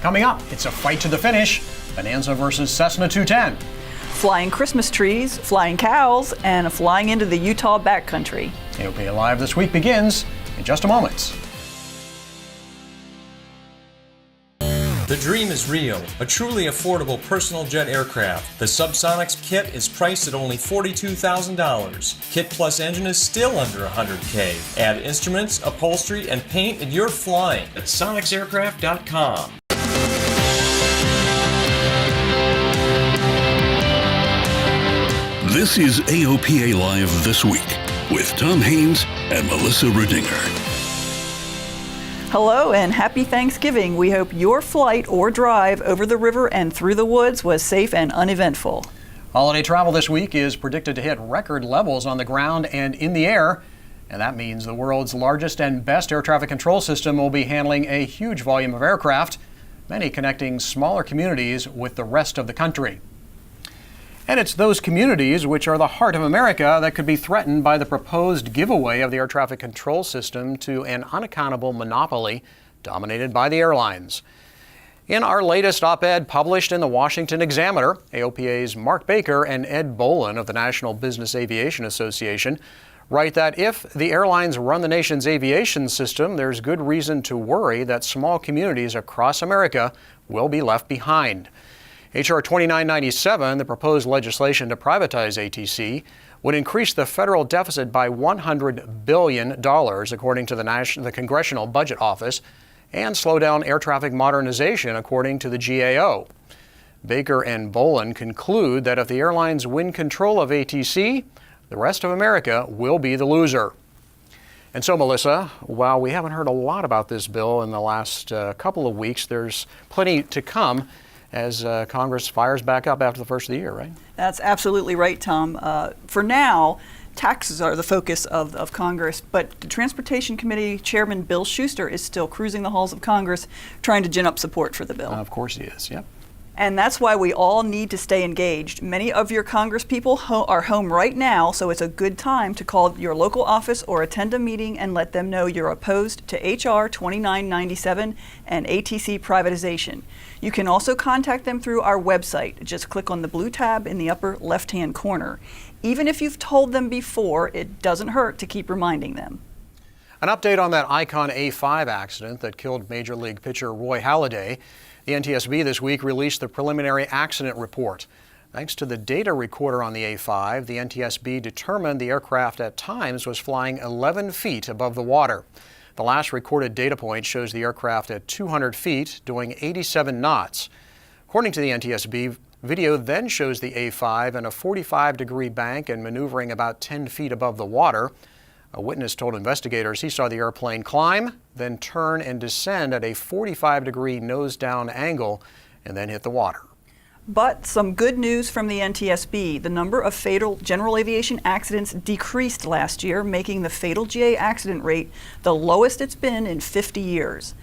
Coming up, it's a fight to the finish. Bonanza versus Cessna 210. Flying Christmas trees, flying cows, and flying into the Utah backcountry. AOPA Live this week begins in just a moment. The dream is real, a truly affordable personal jet aircraft. The Subsonics kit is priced at only $42,000. Kit plus engine is still under $100K. Add instruments, upholstery, and paint and you're flying at SonicsAircraft.com. This is AOPA Live This Week with Tom Haynes and Melissa Rudinger. Hello and happy Thanksgiving. We hope your flight or drive over the river and through the woods was safe and uneventful. Holiday travel this week is predicted to hit record levels on the ground and in the air. And that means the world's largest and best air traffic control system will be handling a huge volume of aircraft, many connecting smaller communities with the rest of the country. And it's those communities which are the heart of America that could be threatened by the proposed giveaway of the air traffic control system to an unaccountable monopoly dominated by the airlines. In our latest op-ed published in the Washington Examiner, AOPA's Mark Baker and Ed Bolin of the National Business Aviation Association write that if the airlines run the nation's aviation system, there's good reason to worry that small communities across America will be left behind. H.R. 2997, the proposed legislation to privatize ATC, would increase the federal deficit by $100 billion, according to the Congressional Budget Office, and slow down air traffic modernization, according to the GAO. Baker and Bolin conclude that if the airlines win control of ATC, the rest of America will be the loser. And so, Melissa, while we haven't heard a lot about this bill in the last couple of weeks, there's plenty to come as Congress fires back up after the first of the year, right? That's absolutely right, Tom. For now, taxes are the focus of Congress, but the Transportation Committee Chairman Bill Schuster is still cruising the halls of Congress trying to gin up support for the bill. Of course he is, yep. And that's why we all need to stay engaged. Many of your Congress people are home right now, so it's a good time to call your local office or attend a meeting and let them know you're opposed to H.R. 2997 and ATC privatization. You can also contact them through our website. Just click on the blue tab in the upper left-hand corner. Even if you've told them before, it doesn't hurt to keep reminding them. An update on that Icon A5 accident that killed Major League pitcher Roy Halladay. The NTSB this week released the preliminary accident report. Thanks to the data recorder on the A5, the NTSB determined the aircraft at times was flying 11 feet above the water. The last recorded data point shows the aircraft at 200 feet doing 87 knots. According to the NTSB, video then shows the A5 in a 45-degree bank and maneuvering about 10 feet above the water. A witness told investigators he saw the airplane climb, then turn and descend at a 45-degree nose-down angle, and then hit the water. But some good news from the NTSB. The number of fatal general aviation accidents decreased last year, making the fatal GA accident rate the lowest it's been in 50 years.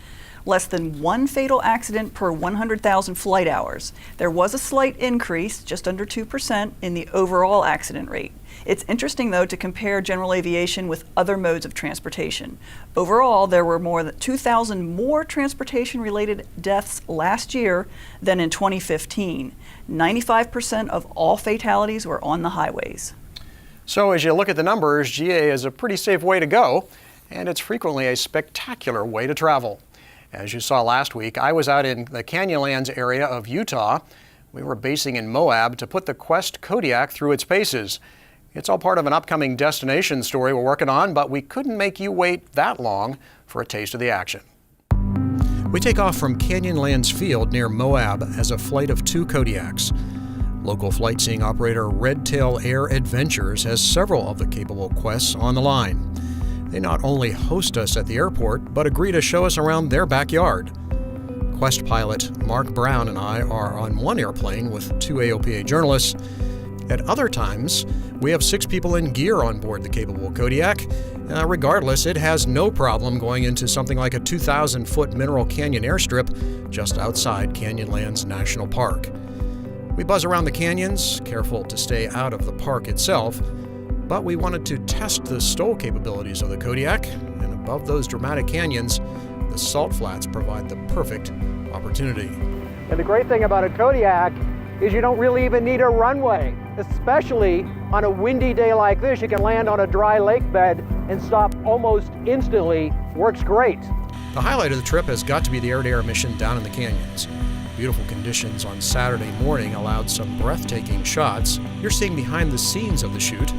Less than one fatal accident per 100,000 flight hours. There was a slight increase, just under 2%, in the overall accident rate. It's interesting, though, to compare general aviation with other modes of transportation. Overall, there were more than 2,000 more transportation-related deaths last year than in 2015. 95% of all fatalities were on the highways. So as you look at the numbers, GA is a pretty safe way to go, and it's frequently a spectacular way to travel. As you saw last week, I was out in the Canyonlands area of Utah. We were basing in Moab to put the Quest Kodiak through its paces. It's all part of an upcoming destination story we're working on, but we couldn't make you wait that long for a taste of the action. We take off from Canyonlands Field near Moab as a flight of 2 Kodiaks. Local flight seeing operator Redtail Air Adventures has several of the capable Quests on the line. They not only host us at the airport, but agree to show us around their backyard. Quest pilot Mark Brown and I are on one airplane with 2 AOPA journalists. At other times, we have 6 people in gear on board the capable Kodiak. Regardless, it has no problem going into something like a 2,000-foot Mineral Canyon airstrip just outside Canyonlands National Park. We buzz around the canyons, careful to stay out of the park itself, but we wanted to test the STOL capabilities of the Kodiak, and above those dramatic canyons, the salt flats provide the perfect opportunity. And the great thing about a Kodiak is you don't really even need a runway, especially on a windy day like this. You can land on a dry lake bed and stop almost instantly. Works great. The highlight of the trip has got to be the air-to-air mission down in the canyons. Beautiful conditions on Saturday morning allowed some breathtaking shots. You're seeing behind the scenes of the shoot.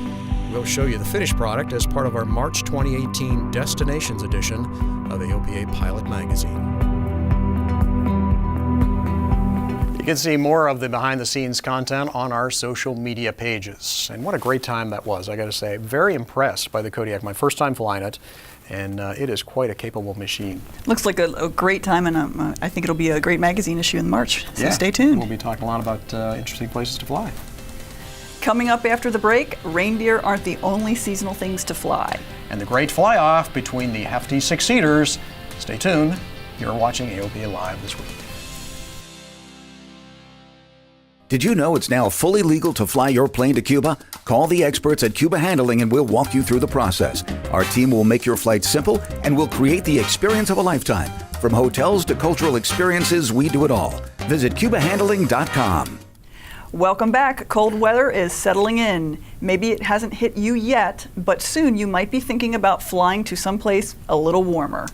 We'll show you the finished product as part of our March 2018 Destinations edition of AOPA Pilot Magazine. You can see more of the behind-the-scenes content on our social media pages. And what a great time that was, I got to say. Very impressed by the Kodiak. My first time flying it, and it is quite a capable machine. Looks like a great time, and I think it'll be a great magazine issue in March, so stay tuned. We'll be talking a lot about interesting places to fly. Coming up after the break, reindeer aren't the only seasonal things to fly. And the great fly-off between the hefty six-seaters. Stay tuned. You're watching AOPA Live this week. Did you know it's now fully legal to fly your plane to Cuba? Call the experts at Cuba Handling and we'll walk you through the process. Our team will make your flight simple and will create the experience of a lifetime. From hotels to cultural experiences, we do it all. Visit CubaHandling.com. Welcome back. Cold weather is settling in. Maybe it hasn't hit you yet, but soon you might be thinking about flying to someplace a little warmer.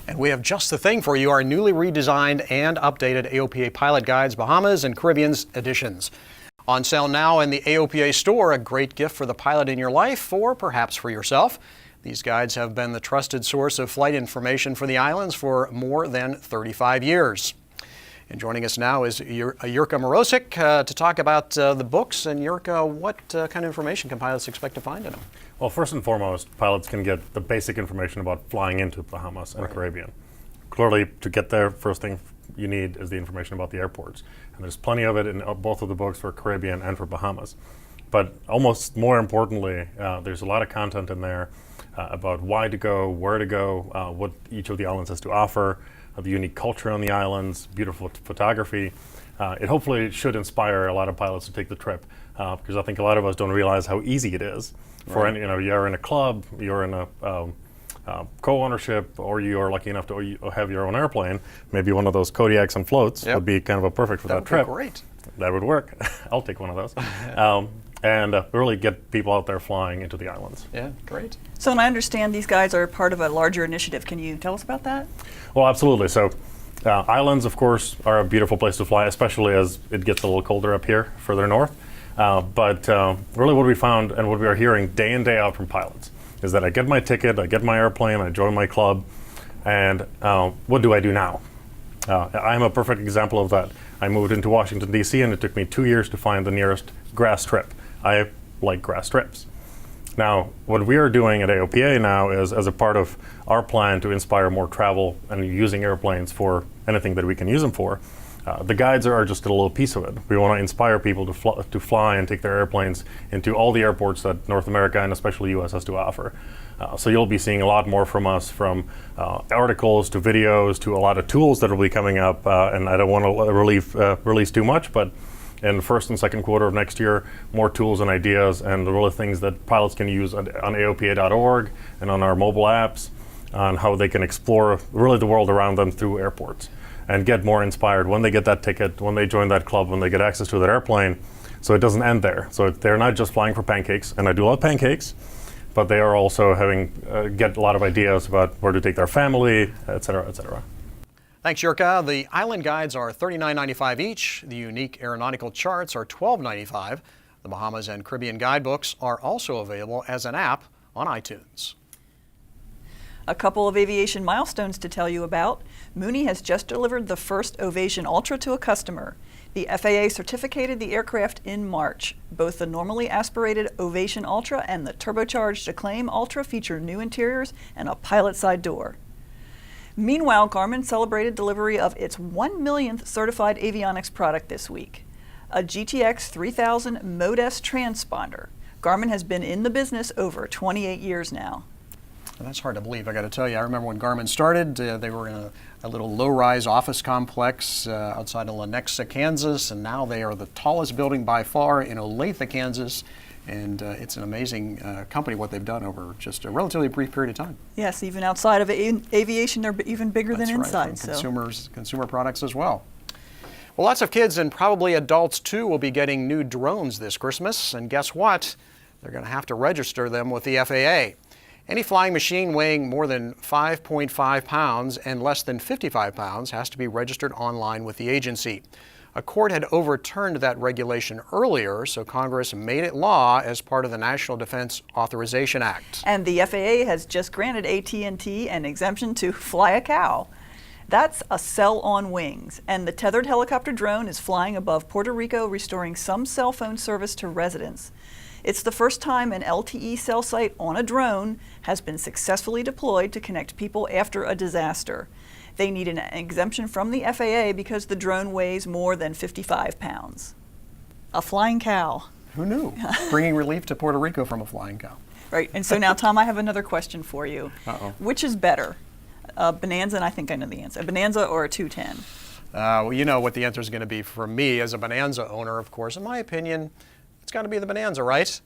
And we have just the thing for you, our newly redesigned and updated AOPA Pilot Guides, Bahamas and Caribbean's editions. On sale now in the AOPA store, a great gift for the pilot in your life or perhaps for yourself. These guides have been the trusted source of flight information for the islands for more than 35 years. And joining us now is Jurka Morosic to talk about the books. And Jurka, what kind of information can pilots expect to find in them? Well, first and foremost, pilots can get the basic information about flying into Bahamas and Caribbean. Clearly, to get there, first thing you need is the information about the airports. And there's plenty of it in both of the books for Caribbean and for Bahamas. But almost more importantly, there's a lot of content in there about why to go, where to go, what each of the islands has to offer, the unique culture on the islands, beautiful photography. It hopefully should inspire a lot of pilots to take the trip because I think a lot of us don't realize how easy it is. For you're in a club, you're in a co-ownership, or you are lucky enough to have your own airplane. Maybe one of those Kodiaks and floats would be kind of a perfect for that trip. That would be great. That would work. I'll take one of those. And really get people out there flying into the islands. Yeah, great. So, and I understand these guys are part of a larger initiative. Can you tell us about that? Well, absolutely. So, islands, of course, are a beautiful place to fly, especially as it gets a little colder up here, further north. But really what we found and what we are hearing day in, day out from pilots is that I get my ticket, I get my airplane, I join my club, and what do I do now? I'm a perfect example of that. I moved into Washington, D.C., and it took me 2 years to find the nearest grass strip. I like grass strips. Now, what we are doing at AOPA now is, as a part of our plan to inspire more travel and using airplanes for anything that we can use them for, the guides are just a little piece of it. We want to inspire people to fly and take their airplanes into all the airports that North America and especially U.S. has to offer. So you'll be seeing a lot more from us, from articles to videos to a lot of tools that will be coming up. And I don't want to release too much, but in the first and second quarter of next year, more tools and ideas and the really things that pilots can use on AOPA.org and on our mobile apps on how they can explore really the world around them through airports and get more inspired when they get that ticket, when they join that club, when they get access to that airplane. So it doesn't end there. So they're not just flying for pancakes, and I do love pancakes, but they are also get a lot of ideas about where to take their family, et cetera, et cetera. Thanks, Jurka. The island guides are $39.95 each. The unique aeronautical charts are $12.95. The Bahamas and Caribbean guidebooks are also available as an app on iTunes. A couple of aviation milestones to tell you about. Mooney has just delivered the first Ovation Ultra to a customer. The FAA certificated the aircraft in March. Both the normally aspirated Ovation Ultra and the turbocharged Acclaim Ultra feature new interiors and a pilot side door. Meanwhile, Garmin celebrated delivery of its 1 millionth certified avionics product this week, a GTX 3000 Mode S transponder. Garmin has been in the business over 28 years now. That's hard to believe, I got to tell you. I remember when Garmin started, they were in a little low-rise office complex outside of Lenexa, Kansas, and now they are the tallest building by far in Olathe, Kansas. And it's an amazing company, what they've done over just a relatively brief period of time. Yes, even outside of aviation, they're even bigger That's than right, inside. from consumer products as well. Well, lots of kids and probably adults too will be getting new drones this Christmas. And guess what? They're going to have to register them with the FAA. Any flying machine weighing more than 5.5 pounds and less than 55 pounds has to be registered online with the agency. A court had overturned that regulation earlier, so Congress made it law as part of the National Defense Authorization Act. And the FAA has just granted AT&T an exemption to fly a cow. That's a cell on wings, and the tethered helicopter drone is flying above Puerto Rico, restoring some cell phone service to residents. It's the first time an LTE cell site on a drone has been successfully deployed to connect people after a disaster. They need an exemption from the FAA because the drone weighs more than 55 pounds. A flying cow. Who knew? Bringing relief to Puerto Rico from a flying cow. Right, and so now, Tom, I have another question for you. Uh-oh. Which Which is better, a Bonanza, and I think I know the answer, a Bonanza or a 210? Well, you know what the answer is going to be for me as a Bonanza owner, of course. In my opinion, it's got to be the Bonanza, right?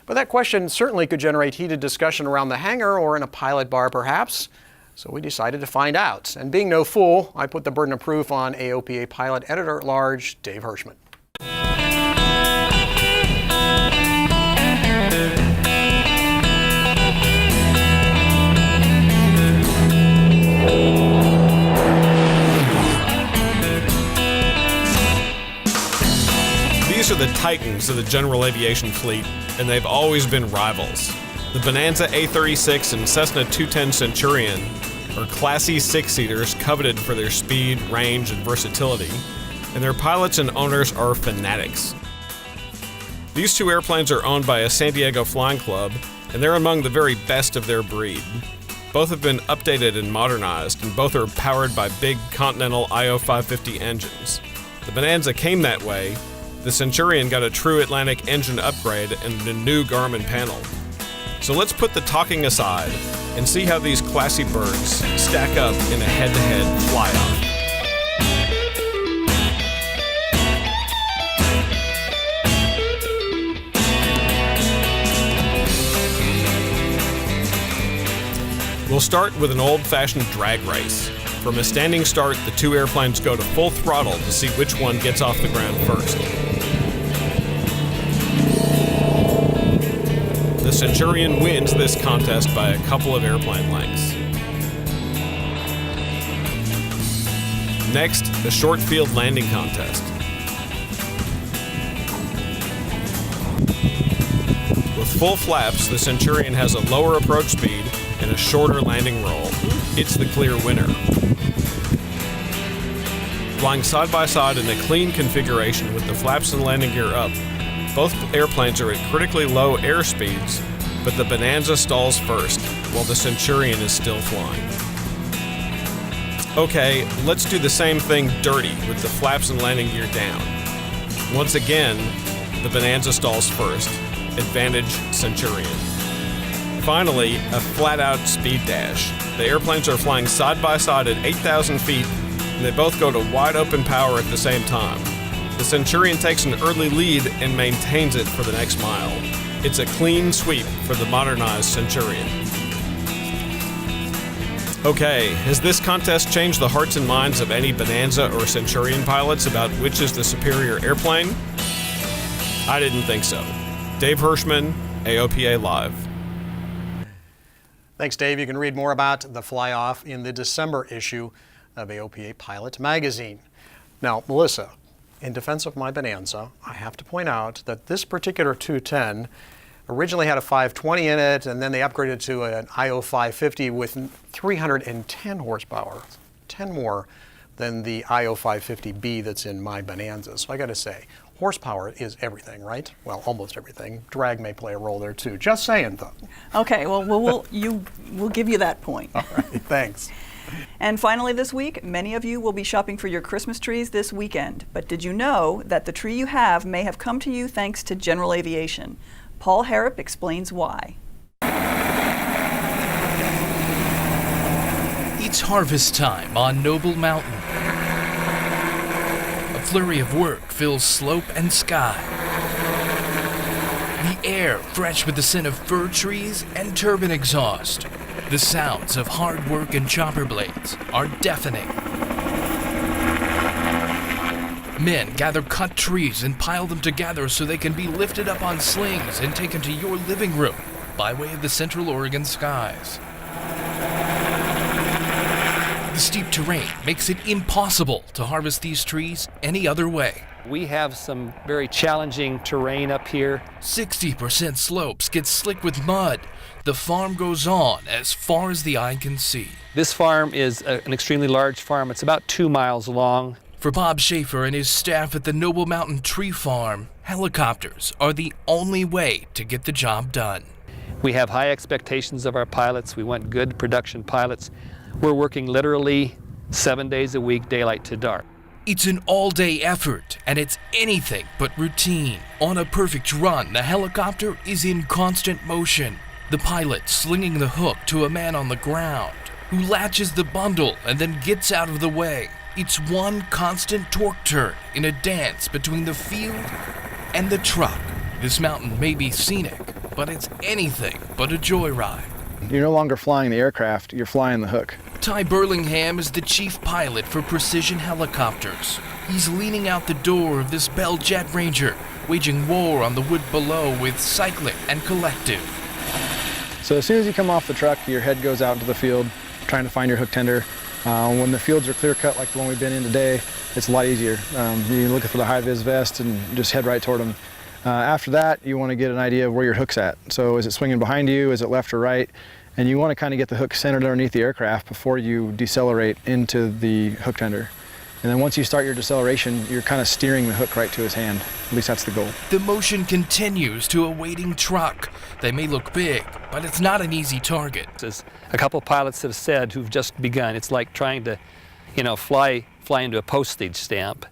But that question certainly could generate heated discussion around the hangar or in a pilot bar, perhaps. So we decided to find out. And being no fool, I put the burden of proof on AOPA pilot editor-at-large Dave Hirschman. These are the titans of the general aviation fleet, and they've always been rivals. The Bonanza A36 and Cessna 210 Centurion are classy six-seaters coveted for their speed, range, and versatility, and their pilots and owners are fanatics. These two airplanes are owned by a San Diego flying club, and they're among the very best of their breed. Both have been updated and modernized, and both are powered by big Continental IO550 engines. The Bonanza came that way. The Centurion got a true Atlantic engine upgrade and a new Garmin panel. So let's put the talking aside and see how these classy birds stack up in a head-to-head fly-off. We'll start with an old-fashioned drag race. From a standing start, the two airplanes go to full throttle to see which one gets off the ground first. The Centurion wins this contest by a couple of airplane lengths. Next, a short field landing contest. With full flaps, the Centurion has a lower approach speed and a shorter landing roll. It's the clear winner. Flying side by side in a clean configuration with the flaps and landing gear up, both airplanes are at critically low air speeds, but the Bonanza stalls first, while the Centurion is still flying. Okay, let's do the same thing dirty with the flaps and landing gear down. Once again, the Bonanza stalls first. Advantage Centurion. Finally, a flat-out speed dash. The airplanes are flying side by side at 8,000 feet, and they both go to wide open power at the same time. The Centurion takes an early lead and maintains it for the next mile. It's a clean sweep for the modernized Centurion. Okay, has this contest changed the hearts and minds of any Bonanza or Centurion pilots about which is the superior airplane? I didn't think so. Dave Hirschman, AOPA Live. Thanks, Dave. You can read more about the fly-off in the December issue of AOPA Pilot Magazine. Now, Melissa, in defense of my Bonanza, I have to point out that this particular 210 originally had a 520 in it, and then they upgraded to an IO550 with 310 horsepower, 10 more than the IO550B that's in my Bonanza. So I got to say, horsepower is everything, right? Well, almost everything. Drag may play a role there too. Just saying, though. Okay, well, we'll give you that point. All right, thanks. And finally this week, many of you will be shopping for your Christmas trees this weekend. But did you know that the tree you have may have come to you thanks to General Aviation? Paul Harrop explains why. It's harvest time on Noble Mountain. A flurry of work fills slope and sky. The air fresh with the scent of fir trees and turbine exhaust. The sounds of hard work and chopper blades are deafening. Men gather cut trees and pile them together so they can be lifted up on slings and taken to your living room by way of the Central Oregon skies. The steep terrain makes it impossible to harvest these trees any other way. We have some very challenging terrain up here. 60% slopes get slick with mud. The farm goes on as far as the eye can see. This farm is an extremely large farm. It's about 2 miles long. For Bob Schaefer and his staff at the Noble Mountain Tree Farm, helicopters are the only way to get the job done. We have high expectations of our pilots. We want good production pilots. We're working literally 7 days a week, daylight to dark. It's an all-day effort, and it's anything but routine. On a perfect run, the helicopter is in constant motion. The pilot slinging the hook to a man on the ground, who latches the bundle and then gets out of the way. It's one constant torque turn in a dance between the field and the truck. This mountain may be scenic, but it's anything but a joyride. You're no longer flying the aircraft, you're flying the hook. Ty Burlingham is the chief pilot for Precision Helicopters. He's leaning out the door of this Bell Jet Ranger, waging war on the wood below with cycling and collective. So as soon as you come off the truck, your head goes out into the field, trying to find your hook tender. When the fields are clear cut like the one we've been in today, it's a lot easier. You're looking for the high-vis vest and just head right toward them. After that, you want to get an idea of where your hook's at. So is it swinging behind you? Is it left or right? And you want to kind of get the hook centered underneath the aircraft before you decelerate into the hook tender. And then once you start your deceleration, you're kind of steering the hook right to his hand. At least that's the goal. The motion continues to a waiting truck. They may look big, but it's not an easy target. As a couple pilots have said who've just begun, it's like trying to, fly into a postage stamp.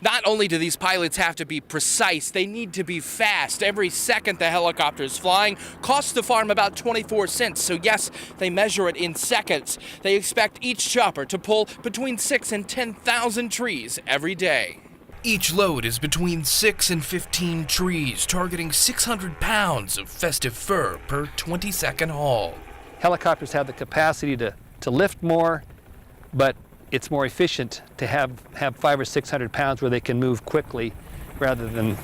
Not only do these pilots have to be precise, they need to be fast. Every second the helicopter is flying costs the farm about 24 cents. So yes, they measure it in seconds. They expect each chopper to pull between 6,000 and 10,000 trees every day. Each load is between 6 and 15 trees, targeting 600 pounds of festive fir per 20-second haul. Helicopters have the capacity to lift more, but it's more efficient to have 500 or 600 pounds where they can move quickly rather than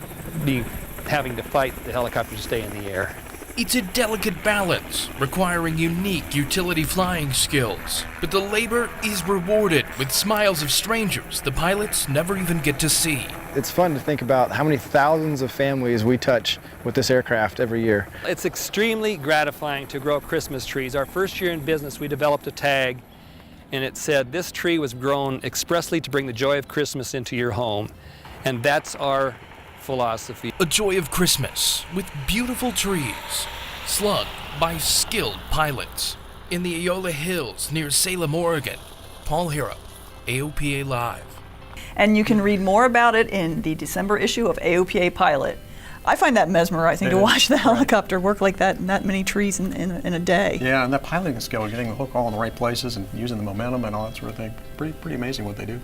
having to fight the helicopter to stay in the air. It's a delicate balance, requiring unique utility flying skills. But the labor is rewarded with smiles of strangers the pilots never even get to see. It's fun to think about how many thousands of families we touch with this aircraft every year. It's extremely gratifying to grow Christmas trees. Our first year in business, we developed a tag, and it said, "This tree was grown expressly to bring the joy of Christmas into your home." And that's our philosophy. A joy of Christmas with beautiful trees, slugged by skilled pilots. In the Eola Hills near Salem, Oregon, Paul Hero, AOPA Live. And you can read more about it in the December issue of AOPA Pilot. I find that mesmerizing to watch the helicopter work like that and that many trees in a day. Yeah, and that piloting skill, getting the hook all in the right places and using the momentum and all that sort of thing. Pretty amazing what they do.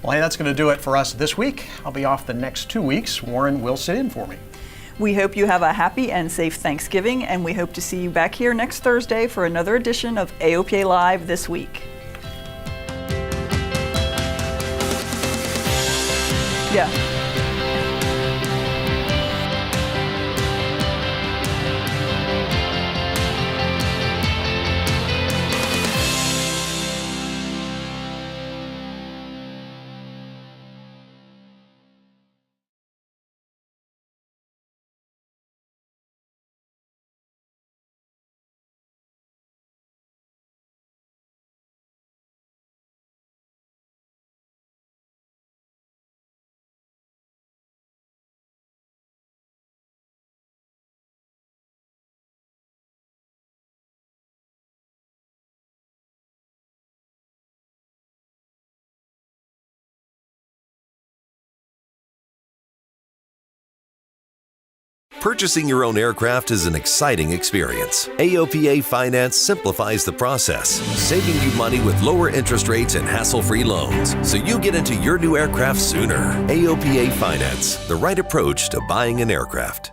Well, hey, that's going to do it for us this week. I'll be off the next 2 weeks. Warren will sit in for me. We hope you have a happy and safe Thanksgiving, and we hope to see you back here next Thursday for another edition of AOPA Live This Week. Yeah. Purchasing your own aircraft is an exciting experience. AOPA Finance simplifies the process, saving you money with lower interest rates and hassle-free loans, so you get into your new aircraft sooner. AOPA Finance, the right approach to buying an aircraft.